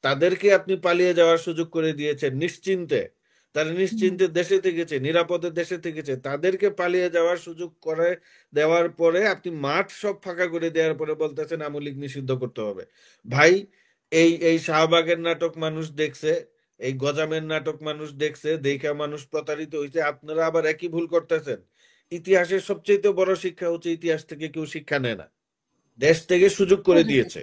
তাদেরকে আপনি পালিয়ে যাওয়ার সুযোগ করে দিয়েছেন নিশ্চিন্তে। তারা নিশ্চিন্তে দেশে থেকেছে, নিরাপদে দেশে থেকেছে, তাদেরকে পালিয়ে যাওয়ার সুযোগ করে দেওয়ার পরে আপনি মাঠ সব ফাঁকা করে দেওয়ার পরে বলতেছেন আওয়ামী লীগ নিষিদ্ধ করতে হবে। ভাই, এই এই শাহবাগের নাটক মানুষ দেখছে, এই গজামের নাটক মানুষ দেখছে, দেখা মানুষ প্রতারিত হয়েছে, আপনারা আবার একই ভুল করতেছেন। ইতিহাসের সবচেয়ে বড় শিক্ষা হচ্ছে ইতিহাস থেকে কেউ শিক্ষা নেয় না, দেশ থেকে সুযোগ করে দিয়েছে।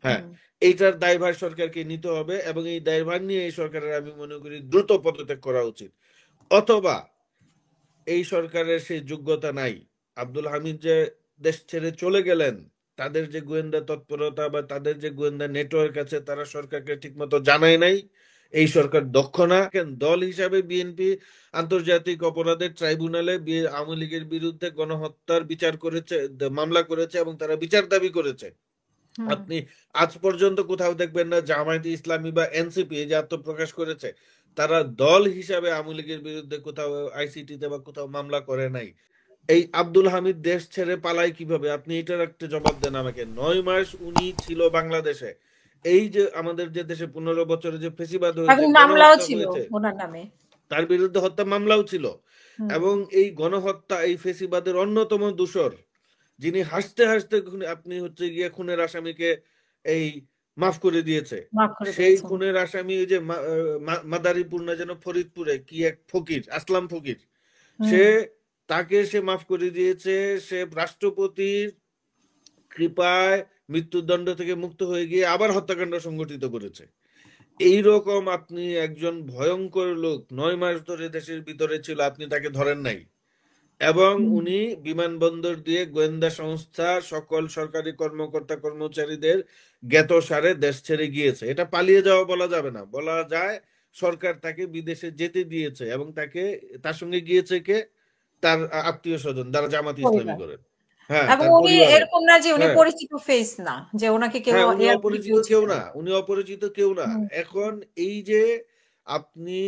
হ্যাঁ, এইটার দায়ভার সরকারকে নিতে হবে এবং এই দায়ভার নিয়ে এই সরকারের আমি মনে করি দ্রুত পদত্যাগ করা উচিত। অথবা এই সরকারের সেই যোগ্যতা নাই। আব্দুল হামিদ যে দেশ ছেড়ে চলে গেলেন, তাদের যে গোয়েন্দা তৎপরতা বা তাদের যে গোয়েন্দা নেটওয়ার্ক আছে, তারা সরকারকে ঠিকমতো জানায় নাই। এই সরকার দক্ষ না। দল হিসাবে বিএনপি আন্তর্জাতিক অপরাধের ট্রাইব্যুনালে আওয়ামী লীগের বিরুদ্ধে গণহত্যার বিচার করেছে, মামলা করেছে এবং তারা বিচার দাবি করেছে। আপনি আজ পর্যন্ত কোথাও দেখবেন না জামায়াতে ইসলামী বা এনসিপি যে আত্মপ্রকাশ করেছে, তারা দল হিসাবে আওয়ামী লীগের বিরুদ্ধে কোথাও আইসিটিতে বা কোথাও মামলা করে নাই। এই আব্দুল হামিদ দেশ ছেড়ে পালায় কিভাবে? আপনি এটার একটা জবাব দেন আমাকে। ৯ মাস উনি ছিল বাংলাদেশে। এই যে আমাদের যে দেশে ১৫ বছরে যে ফেসিবাদ হয়েছে, মামলাও গণহত্যা ছিল হয়েছে, ওনার নামে, তার বিরুদ্ধে হত্যা মামলাও ছিল। এবং এই গণহত্যা, এই ফেসিবাদের অন্যতম দূষর, যিনি হাসতে হাসতে আপনি হচ্ছে গিয়ে খুনের আসামিকে এই মাফ করে দিয়েছে, মাফ করে সেই দিয়েছেন। খুনের আসামি ওই যে মাদারীপুর না যেন ফরিদপুরে কি এক ফকির, আসলাম ফকির, তাকে সে মাফ করে দিয়েছে। সে রাষ্ট্রপতির কৃপায় মৃত্যুদণ্ড থেকে মুক্ত হয়ে গিয়ে আবার হত্যাকাণ্ড সংগঠিত করেছে। এইরকম আপনি একজন ভয়ঙ্কর লোক ৯ মাস ধরে দেশের ভিতরে ছিল, আপনি তাকে ধরেন নাই। এবং উনি বিমানবন্দর দিয়ে গোয়েন্দা সংস্থা সকল সরকারি কর্মকর্তা কর্মচারীদের জ্ঞাতসারে দেশ ছেড়ে গিয়েছে। এটা পালিয়ে যাওয়া বলা যাবে না, বলা যায় সরকার তাকে বিদেশে যেতে দিয়েছে এবং তার সঙ্গে গিয়েছে কে? তার আত্মীয় স্বজন, যারা জামাত ইসলামী করেন। হ্যাঁ, এবং তার উনি পরিবারের। এরকম না যে উনি হ্যাঁ পরিচিত ফেস না, যে ওনাকে কেউ হ্যাঁ, উনি এয়ারপোর্টে অপরিচিত কেউ পেয়েছিলেন। না, উনি অপরিচিত কেউ না। এখন এই যে আপনি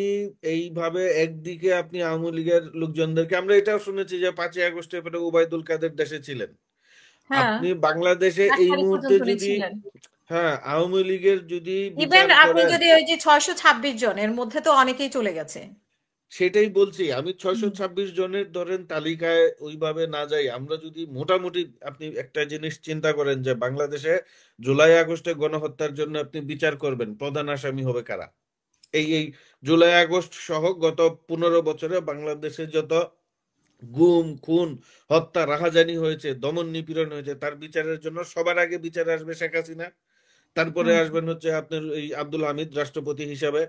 এইভাবে একদিকে আপনি আওয়ামী লীগের লোকজনদেরকে, আমরা এটাও শুনেছি যে ৫ই আগস্টের পরে ওবায়দুল কাদের দেশে ছিলেন। হ্যাঁ, আপনি বাংলাদেশে ১ এই তারিখ মুহূর্তে পর্যন্ত উনি যদি, ছিলেন। হ্যাঁ, আওয়ামী লীগের যদি ইভেন বিচার আপনি করেন, যদি ওই যে ৬২৬ জন এর মধ্যে তো অনেকেই চলে গেছে। সেটাই বলছি আমি। ৬২৬ জনের ধরেন তালিকায় ওইভাবে না যাই, আমরা যদি মোটামুটি, আপনি একটা জিনিস চিন্তা করেন যে বাংলাদেশে জুলাই আগস্টে গণহত্যার জন্য আপনি বিচার করবেন, প্রধান আসামি হবে কারা? এই এই জুলাই আগস্ট সহ গত ১৫ বছরে বাংলাদেশে যত গুম খুন হত্যা রাহাজানি হয়েছে, দমন নিপীড়ন হয়েছে, তার বিচারের জন্য সবার আগে বিচারে আসবে শেখ হাসিনা। তারপরে আসবেন হচ্ছে আপনার এই আব্দুল হামিদ রাষ্ট্রপতি হিসাবে।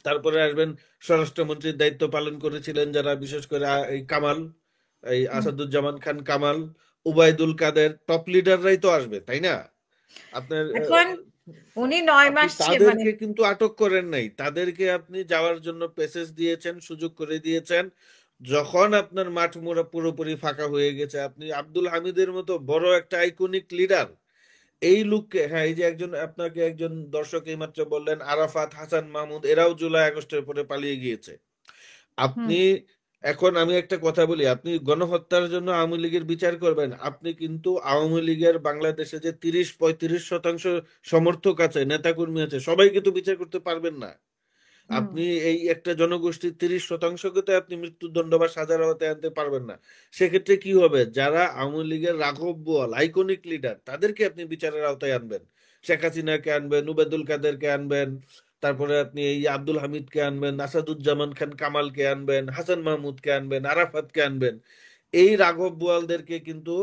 তারপরে আসবেন স্বরাষ্ট্রমন্ত্রীর দায়িত্ব পালন করেছিলেন যারা, বিশেষ করে এই কামাল, এই আসাদুজ্জামান খান কামাল, উবাইদুল কাদের, টপ লিডাররাই তো আসবে, তাই না? আপনার এখন উনি ৯ আপনি মাস মানে তাদেরকে কিন্তু আটক করেন নাই, তাদেরকে আপনি যাওয়ার জন্য প্যাসেজ দিয়েছেন, সুযোগ করে দিয়েছেন। যখন আপনার মাঠ পুরোপুরি ফাঁকা হয়ে গেছে, আপনি আব্দুল হামিদের মতো বড় একটা আইকনিক লিডার, এই লোককে, হ্যাঁ, এই যে একজন আপনাকে একজন দর্শক এইমাত্র বললেন আরাফাত, হাসান মাহমুদ, এরাও জুলাই আগস্টের পরে পালিয়ে গিয়েছে। আপনি এখন আমি একটা কথা বলি, আপনি গণহত্যার জন্য আওয়ামী লীগের বিচার করবেন, আপনি কিন্তু আওয়ামী লীগের বাংলাদেশে যে ৩০-৩৫% সমর্থক আছে, নেতাকর্মী আছে, সবাইকে তো বিচার করতে পারবেন না। আপনি এই একটা জনগোষ্ঠীর ৩০%কে তো আপনি মৃত্যুদণ্ড বা সাজার আওতায় আনতে পারবেন না। সেক্ষেত্রে কি হবে? যারা আওয়ামী লীগের রাঘব বোয়াল আইকনিক লিডার, তাদেরকে আপনি বিচারের আওতায় আনবেন। শেখ হাসিনাকে আনবেন, উবায়দুল কাদেরকে আনবেন, তারপরে আপনি এই আব্দুল হামিদকে আনবেন, আসাদুজ্জামান খান কামালকে আনবেন, হাসান মাহমুদকে আনবেন, আরাফাতকে আনবেন। এই রাঘব বোয়ালদেরকে কিন্তু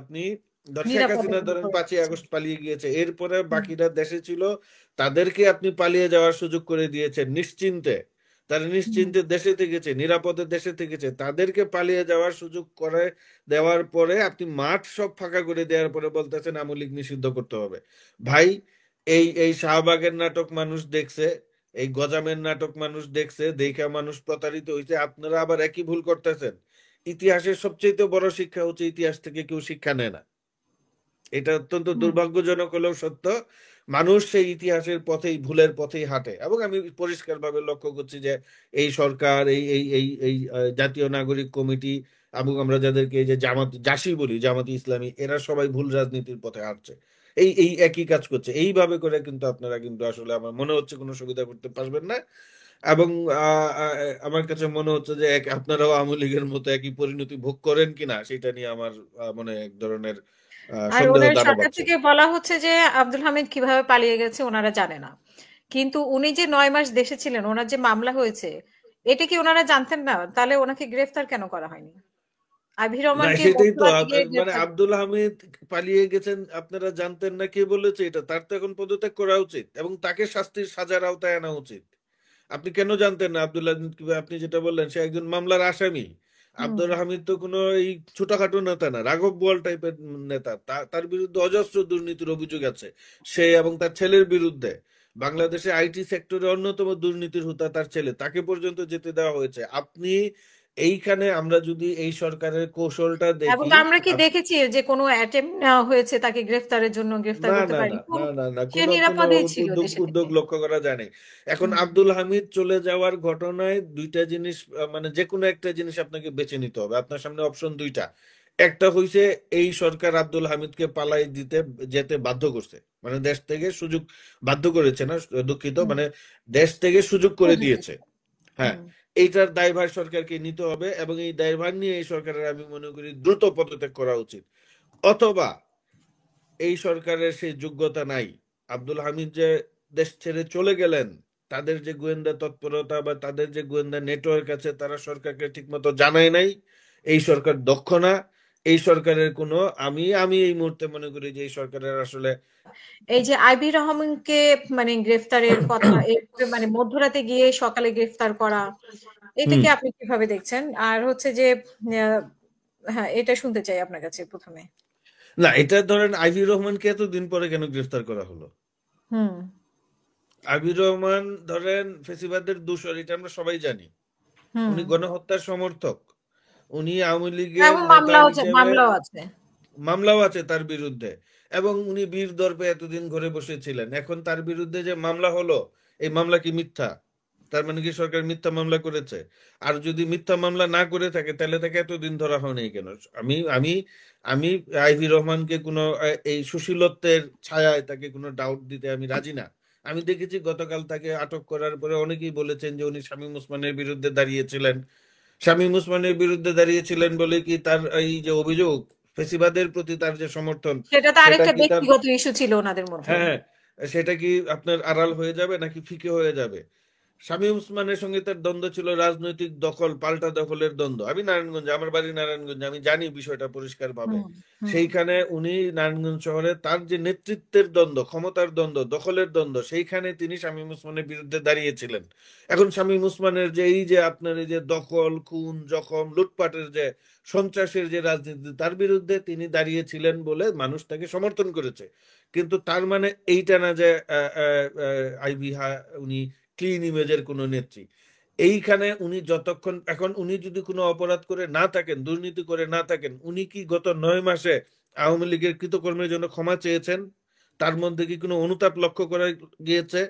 আপনি, শেখ নিরাপদে হাসিনা ধরেন ৫ই আগস্ট পালিয়ে গিয়েছে, এরপরে বাকিরা দেশে ছিল, তাদেরকে আপনি পালিয়ে যাওয়ার সুযোগ করে দিয়েছেন নিশ্চিন্তে। তারা নিশ্চিন্তে দেশে থেকেছে, নিরাপদে দেশে থেকেছে, তাদেরকে পালিয়ে যাওয়ার সুযোগ করে দেওয়ার পরে আপনি মাঠ সব ফাঁকা করে দেওয়ার পরে বলতেছেন আওয়ামী লীগ নিষিদ্ধ করতে হবে। ভাই, এই এই শাহবাগের নাটক মানুষ দেখছে, এই গজামের নাটক মানুষ দেখছে, দেখা মানুষ প্রতারিত হয়েছে, আপনারা আবার একই ভুল করতেছেন। ইতিহাসের সবচেয়ে বড় শিক্ষা হচ্ছে ইতিহাস থেকে কেউ শিক্ষা নেয় না। এটা অত্যন্ত দুর্ভাগ্যজনক হলেও সত্য। মানুষ সেই ইতিহাসের পথেই, ভুলের পথেই হাঁটে। এবং আমি পরিষ্কারভাবে লক্ষ্য করছি যে এই সরকার, এই এই এই এই জাতীয় নাগরিক কমিটি এবং আমরা যাদেরকে এই যে জামাত জাসি বলি, জামাত ইসলামী, এরা সবাই ভুল রাজনীতির পথে হাঁটছে। এই এই একই কাজ করছে। এইভাবে করে কিন্তু আপনারা কিন্তু আসলে আমার মনে হচ্ছে কোনো সুবিধা করতে পারবেন না। এবং আ আ আমার কাছে মনে হচ্ছে যে আপনারাও আওয়ামী লীগের মতো একই পরিণতি ভোগ করেন কিনা সেটা নিয়ে আমার মনে এক ধরনের আর সন্দেহ ওনার দানা সরকার বাঁধছে। থেকে বলা হচ্ছে যে আব্দুল হামিদ কিভাবে পালিয়ে গেছে ওনারা জানে না। কিন্তু উনি যে 9 মাস দেশে ছিলেন, ওনার যে মামলা হয়েছে, এটা কি ওনারা জানতেন না? তাহলে ওনাকে গ্রেফতার কেন করা হয়নি? আবির না রহমানকে সেটাই তো মধ্যরাতে গিয়ে মানে গ্রেফতার। আব্দুল হামিদ পালিয়ে গেছেন আপনারা জানতেন না, কে বলেছে এটা? তার তো এখন পদত্যাগ করা উচিত এবং তাকে শাস্তির সাজার আওতায় আনা উচিত। আপনি কেন জানতেন না আব্দুল হামিদ আপনি যেটা বললেন সে একজন মামলার আসামি। হুম। আব্দুল হামিদ তো কোনো এই ছোটখাটো নেতা না, রাঘব বোয়াল টাইপের নেতা। তার বিরুদ্ধে অজস্র দুর্নীতির অভিযোগ আছে, সে এবং তার ছেলের বিরুদ্ধে। বাংলাদেশে আইটি সেক্টরে অন্যতম দুর্নীতির হোতা তার ছেলে, তাকে পর্যন্ত যেতে দেওয়া হয়েছে। আপনি এইখানে আমরা যদি এই সরকারের কৌশলটা এবং দেখি, আমরা কি দেখেছি যে কোনো অ্যাটেম্প নেওয়া হয়েছে তাকে গ্রেফতারের জন্য? গ্রেফতার না, করতে না, না, পারেনি। না, না, না। সে কোনো নিরাপদেই ছিল উদ্যোগ দেশে থেকে। উদ্যোগ লক্ষ্য করা যায় নাই। এখন হুম। আব্দুল হামিদ চলে যাওয়ার ঘটনায় ২ টা জিনিস মানে যেকোনো একটা জিনিস আপনাকে বেছে নিতে হবে। আপনার সামনে অপশন ২ টা। একটা হইছে এই সরকার আব্দুল হামিদকে পালাই দিতে যেতে বাধ্য করছে। মানে দেশ থেকে সুযোগ বাধ্য করেছে না, দুঃখিত। হুম। মানে দেশ থেকে সুযোগ করে সুযোগ দিয়েছে। দিতে। হ্যাঁ, হুম। এইটার দায়ভার সরকারকে নিতে হবে এবং এই দায়ভার নিয়ে এই সরকারের আমি মনে করি দ্রুত পদত্যাগ করা উচিত। অথবা এই সরকারের সেই যোগ্যতা নাই। আব্দুল হামিদ যে দেশ ছেড়ে চলে গেলেন, তাদের যে গোয়েন্দা তৎপরতা বা তাদের যে গোয়েন্দা নেটওয়ার্ক আছে তারা সরকারকে ঠিকমতো জানায় নাই। এই সরকার দক্ষ না। এই সরকারের কোনো আমি আমি এই মুহূর্তে মনে করি যে এই সরকারের আসলে এই যে আইবি রহমানকে মানে গ্রেফতারের কথা, এরপরে মানে মধ্যরাতে গিয়ে সকালে গ্রেফতার করা, হুম, এটাকে আপনি কিভাবে দেখছেন? আর হচ্ছে যে আহ, হ্যাঁ, এটা শুনতে চাই আপনার কাছে প্রথমে। না এটা ধরেন আইভি রহমানকে এতদিন পরে কেন গ্রেফতার করা হলো? হুম। আইভি রহমান ধরেন ফেসিবাদের দূষর, এটা আমরা সবাই জানি। হুম। উনি গণহত্যার সমর্থক। উনি আওয়ামী লীগের এবং নেতা হিসেবে মামলাও আছে। মামলাও আছে তার বিরুদ্ধে এবং উনি বীর দর্পে এতদিন ঘরে বসেছিলেন। এখন তার বিরুদ্ধে যে মামলা হলো, এই মামলা কি মিথ্যা? তার মানে কি সরকার মিথ্যা মামলা করেছে? আর যদি মিথ্যা মামলা না করে থাকে তাহলে তাকে এতদিন ধরা হয়নি কেন? আমি আমি আমি আইভি রহমানকে কোনো এই সুশীলত্বের ছায়ায় তাকে কোনো ডাউট দিতে আমি রাজি না। আমি দেখেছি গতকাল তাকে আটক করার পরে অনেকেই বলেছেন যে উনি শামীম ওসমানের বিরুদ্ধে দাঁড়িয়েছিলেন। শামীম ওসমানের বিরুদ্ধে দাঁড়িয়েছিলেন বলে কি তার এই যে অভিযোগ, ফেসিবাদের প্রতি তার যে সমর্থন, সেটা তো সেটা আরেকটা কি তার ব্যক্তিগত ইস্যু ছিল ওনাদের মধ্যে। হ্যাঁ, সেটা কি আপনার আড়াল হয়ে যাবে নাকি ফিকে হয়ে যাবে? শামীম ওসমানের সঙ্গে তার দ্বন্দ্ব ছিল রাজনৈতিক দখল, পাল্টা দখলের দ্বন্দ্ব। আমি নারায়ণগঞ্জে, আমার বাড়ি নারায়ণগঞ্জে, আমি জানি বিষয়টা পরিষ্কারভাবে। হুম। হুম। সেইখানে উনি নারায়ণগঞ্জ শহরে তার যে নেতৃত্বের দ্বন্দ্ব, ক্ষমতার দ্বন্দ্ব, দখলের দ্বন্দ্ব, সেইখানে তিনি শামীম ওসমানের বিরুদ্ধে দাঁড়িয়েছিলেন। এখন শামীম ওসমানের যে এই যে আপনার এই যে দখল, খুন, জখম, লুটপাটের যে সন্ত্রাসের যে রাজনীতি, তার বিরুদ্ধে তিনি দাঁড়িয়েছিলেন বলে মানুষ তাকে সমর্থন করেছে। কিন্তু তার মানে এইটা না যে আইভি উনি ক্লিন ইমেজের কোনো নেত্রী। এইখানে উনি যতক্ষণ এখন উনি যদি কোনো অপরাধ করে না থাকেন, দুর্নীতি করে না থাকেন, উনি কি গত ৯ মাসে আওয়ামী লীগের কৃতকর্মের জন্য ক্ষমা চেয়েছেন? তার মধ্যে কি কোনো অনুতাপ লক্ষ্য করা গিয়েছে?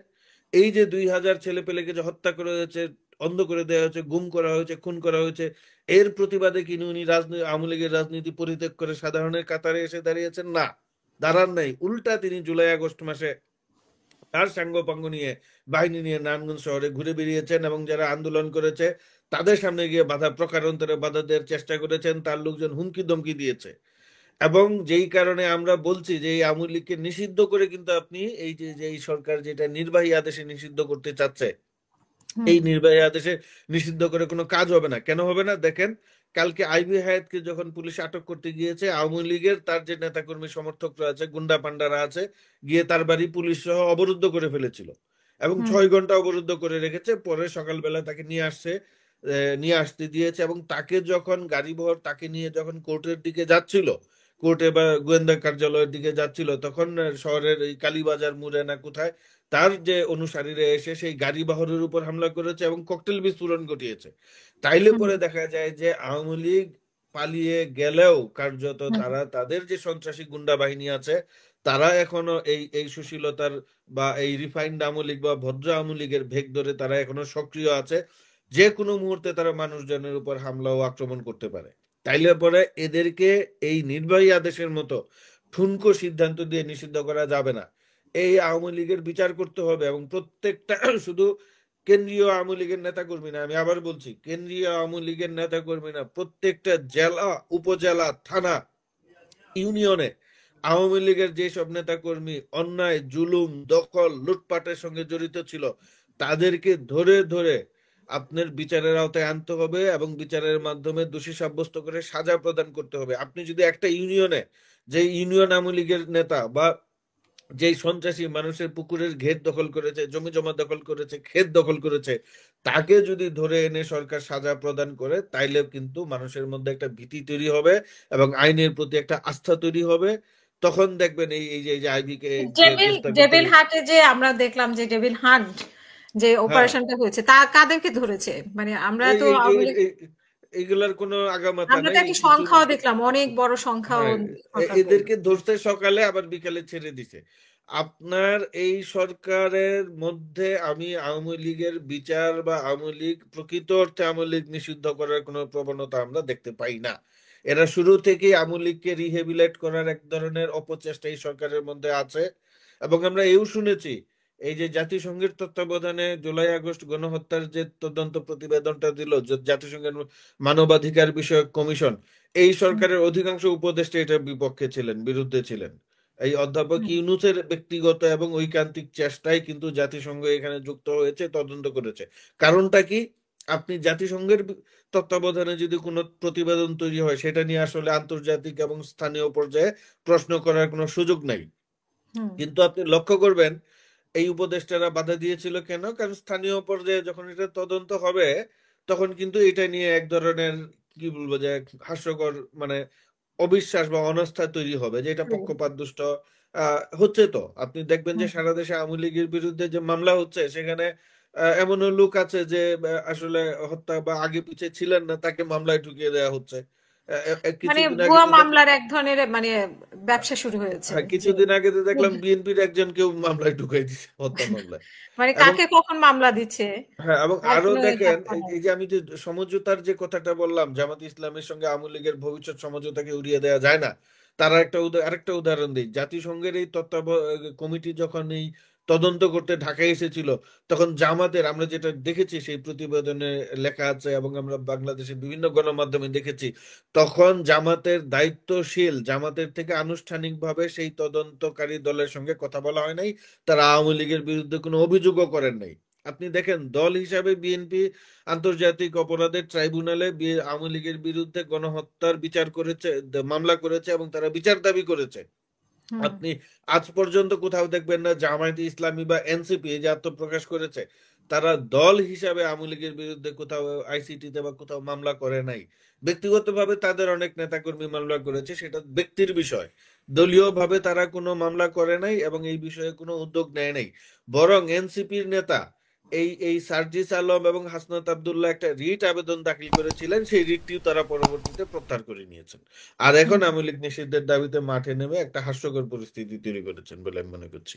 এই যে ২,০০০ ছেলে পেলেকে যে হত্যা করা হয়েছে, অন্ধ করে দেওয়া হয়েছে, গুম করা হয়েছে, খুন করা হয়েছে, এর প্রতিবাদে কি উনি রাজনীতি আওয়ামী লীগের রাজনীতি পরিত্যাগ করে সাধারণের কাতারে এসে দাঁড়িয়েছেন? না, দাঁড়ান নাই। উল্টা তিনি জুলাই আগস্ট মাসে তার সাঙ্গপাঙ্গ নিয়ে বাহিনী নিয়ে নারায়ণগঞ্জ শহরে ঘুরে বেরিয়েছেন এবং যারা আন্দোলন করেছে তাদের সামনে গিয়ে বাধা প্রকারান্তরে বাধা দেওয়ার চেষ্টা করেছেন। তার লোকজন হুমকি ধমকি দিয়েছে এবং যেই কারণে আমরা বলছি যে এই আওয়ামী লীগকে নিষিদ্ধ করে কিন্তু আপনি এই যে যে এই সরকার যেটা নির্বাহী আদেশে নিষিদ্ধ করতে চাচ্ছে, হুম। এই নির্বাহী আদেশে নিষিদ্ধ করে কোনো কাজ হবে না। কেন হবে না? দেখেন, কালকে আইভি হায়াতকে যখন পুলিশ আটক করতে গিয়েছে, আওয়ামী লীগের তার যে নেতাকর্মী সমর্থকরা আছে, গুন্ডা পান্ডারা আছে, গিয়ে তার বাড়ি পুলিশ সহ অবরুদ্ধ করে ফেলেছিল এবং হুম। ৬ ঘন্টা অবরুদ্ধ করে রেখেছে। পরে সকালবেলা তাকে নিয়ে আসছে, নিয়ে আসতে দিয়েছে এবং তাকে যখন গাড়িবহর তাকে নিয়ে যখন কোর্টের দিকে যাচ্ছিল, কোর্টে বা গোয়েন্দা কার্যালয়ের দিকে যাচ্ছিল, তখন শহরের এই কালীবাজার মোড়ে না কোথায় তার যে অনুসারীরা এসে সেই গাড়ি বহরের উপর হামলা করেছে এবং ককটেল বিস্ফোরণ ঘটিয়েছে। তাইলে হুম। পরে দেখা যায় যে আওয়ামী লীগ পালিয়ে গেলেও কার্যত হুম। তারা তাদের যে সন্ত্রাসী গুন্ডা বাহিনী আছে তারা এখনো এই এই সুশীলতার বা এই রিফাইন্ড আওয়ামী লীগ বা ভদ্র আওয়ামী লীগের ভেগ ধরে তারা এখনো সক্রিয় আছে। যে কোনো মুহূর্তে তারা মানুষজনের উপর হামলা ও আক্রমণ করতে পারে। তাইলে পরে এদেরকে এই নির্বাহী আদেশের মতো ঠুনকো সিদ্ধান্ত দিয়ে নিষিদ্ধ করা যাবে না। এই আওয়ামী লীগের বিচার করতে হবে এবং প্রত্যেকটা শুধু কেন্দ্রীয় আওয়ামী লীগের নেতাকর্মী না, আমি আবার বলছি কেন্দ্রীয় আওয়ামী লীগের নেতাকর্মী না, প্রত্যেকটা জেলা, উপজেলা, থানা, ইউনিয়নে আওয়ামী লীগের যেসব নেতাকর্মী অন্যায়, জুলুম, দখল, লুটপাটের সঙ্গে জড়িত ছিল তাদেরকে ধরে ধরে আপনার বিচারের আওতায় আনতে হবে এবং বিচারের মাধ্যমে দোষী সাব্যস্ত করে সাজা প্রদান করতে হবে। আপনি যদি একটা ইউনিয়নে, যে ইউনিয়ন আওয়ামী লীগের নেতা বা যেই সন্ত্রাসী মানুষের পুকুরের ঘের দখল করেছে, জমি জমা দখল করেছে, ক্ষেত দখল করেছে, তাকে যদি ধরে এনে সরকার সাজা প্রদান করে, তাইলে কিন্তু মানুষের মধ্যে একটা ভীতি তৈরি হবে এবং আইনের প্রতি একটা আস্থা তৈরি হবে। তখন দেখবেন এই যে আইবি কে গ্রেফতার করতে ডেভিল হান্টে যে আমরা দেখলাম যে ডেভিল হান্ট যে হ্যাঁ, অপারেশনটা হয়েছে তা কাদেরকে ধরেছে? মানে আমরা এই তো এই এই আওয়ামী লীগ, এই- এইগুলার কোনো আগামাথা আমরা তো নাই। এই একটা কিছু সংখ্যাও দেখলাম, অনেক বড় সংখ্যাও হ্যাঁ, সরকার বলল। এদেরকে ধরতে সকালে আবার বিকালে ছেড়ে দিছে। আপনার এই সরকারের মধ্যে আমি আওয়ামী লীগের বিচার বা আওয়ামী লীগ প্রকৃত অর্থে আওয়ামী লীগ নিষিদ্ধ করার কোনো প্রবণতা আমরা দেখতে পাই না। এরা শুরু থেকেই আওয়ামী লীগকে রিহেবিলেট করার এক ধরনের অপচেষ্টা এই সরকারের মধ্যে আছে। এবং আমরা এও শুনেছি এই যে জাতিসংঘের তত্ত্বাবধানে জুলাই আগস্ট গণহত্যার যে তদন্ত প্রতিবেদনটা দিল জাতিসংঘের মানবাধিকার বিষয়ক কমিশন, এই হুম, সরকারের অধিকাংশ উপদেষ্টা এটার বিপক্ষে ছিলেন, বিরুদ্ধে ছিলেন। এই অধ্যাপক হুম, ইউনূসের ব্যক্তিগত এবং ঐকান্তিক চেষ্টায় কিন্তু জাতিসংঘ এখানে যুক্ত হয়েছে, তদন্ত করেছে। কারণটা কি? আপনি জাতিসংঘের তত্ত্বাবধানে যদি কোনো প্রতিবেদন তৈরি হয়, সেটা নিয়ে আসলে আন্তর্জাতিক এবং স্থানীয় পর্যায়ে প্রশ্ন করার কোনো সুযোগ নাই। হুম, কিন্তু আপনি লক্ষ্য করবেন এই উপদেষ্টারা বাধা দিয়েছিল কেন? কারণ স্থানীয় পর্যায়ে যখন এটা তদন্ত হবে, তখন কিন্তু এটা নিয়ে এক ধরনের কি বলবো যে হাস্যকর মানে অবিশ্বাস বা অনাস্থা তৈরি হবে যে এটা হুম। পক্ষপাত দুষ্ট হচ্ছে। তো আপনি দেখবেন যে সারা দেশে আওয়ামী লীগের বিরুদ্ধে যে মামলা হচ্ছে, সেখানে এমনও লোক আছে যে আসলে হত্যা বা আগে পিছে ছিলেন না, তাকে মামলায় ঢুকিয়ে দেওয়া হচ্ছে। মানে কিছুদিন আগে ভুয়া তো দেখলাম, মামলার এক ধরনের মানে ব্যবসা শুরু হয়েছে হ্যাঁ, যে কিছুদিন আগে তো দেখলাম বিএনপির একজনকেও মামলায় ঢুকাই দিচ্ছে, হত্যা মামলায়। মানে এবং কাকে কখন মামলা দিচ্ছে হ্যাঁ, এবং তার আরো কোনো দেখেন ধারণা এই নেই। এই যে আমি যে সমঝোতার যে কথাটা বললাম, জামাত ইসলামের সঙ্গে আওয়ামী লীগের ভবিষ্যৎ সমঝোতাকে উড়িয়ে দেওয়া যায় না। তার আরেকটা উদাহরণ দিই। জাতিসংঘের এই কমিটি যখন এই তদন্ত করতে ঢাকায় এসেছিল, তখন জামাতের, আমরা যেটা দেখেছি সেই প্রতিবেদনে লেখা আছে এবং আমরা বাংলাদেশের বিভিন্ন গণমাধ্যমে দেখেছি, তখন জামাতের দায়িত্বশীল, জামাতের থেকে আনুষ্ঠানিকভাবে সেই তদন্তকারী দলের সঙ্গে কথা বলা হয় নাই। তারা আওয়ামী লীগের বিরুদ্ধে কোনো অভিযোগও করেন নাই। আপনি দেখেন দল হিসাবে বিএনপি আন্তর্জাতিক অপরাধের ট্রাইব্যুনালে আওয়ামী লীগের বিরুদ্ধে গণহত্যার বিচার করেছে, মামলা করেছে এবং তারা বিচার দাবি করেছে। হুম, আপনি আজ পর্যন্ত কোথাও দেখবেন না জামায়াতে ইসলামী বা এনসিপি যে আত্মপ্রকাশ করেছে, তারা দল হিসাবে আওয়ামী লীগের বিরুদ্ধে কোথাও আইসিটিতে বা কোথাও মামলা করে নাই। ব্যক্তিগতভাবে তাদের অনেক নেতাকর্মী মামলা করেছে, সেটা ব্যক্তির বিষয়। দলীয় ভাবে তারা কোনো মামলা করে নাই এবং এই বিষয়ে কোনো উদ্যোগ নেয় নাই। বরং এনসিপির নেতা এই সার্জিস আলম এবং হাসনাত আব্দুল্লাহ একটা রিট আবেদন দাখিল করেছিলেন, সেই রিটটিও তারা পরবর্তীতে প্রত্যাহার করে নিয়েছেন। আর এখন হুম। আওয়ামী লীগ নিষিদ্ধের দাবিতে মাঠে নেমে একটা হাস্যকর পরিস্থিতি তৈরি করেছেন বলে আমি মনে করছি।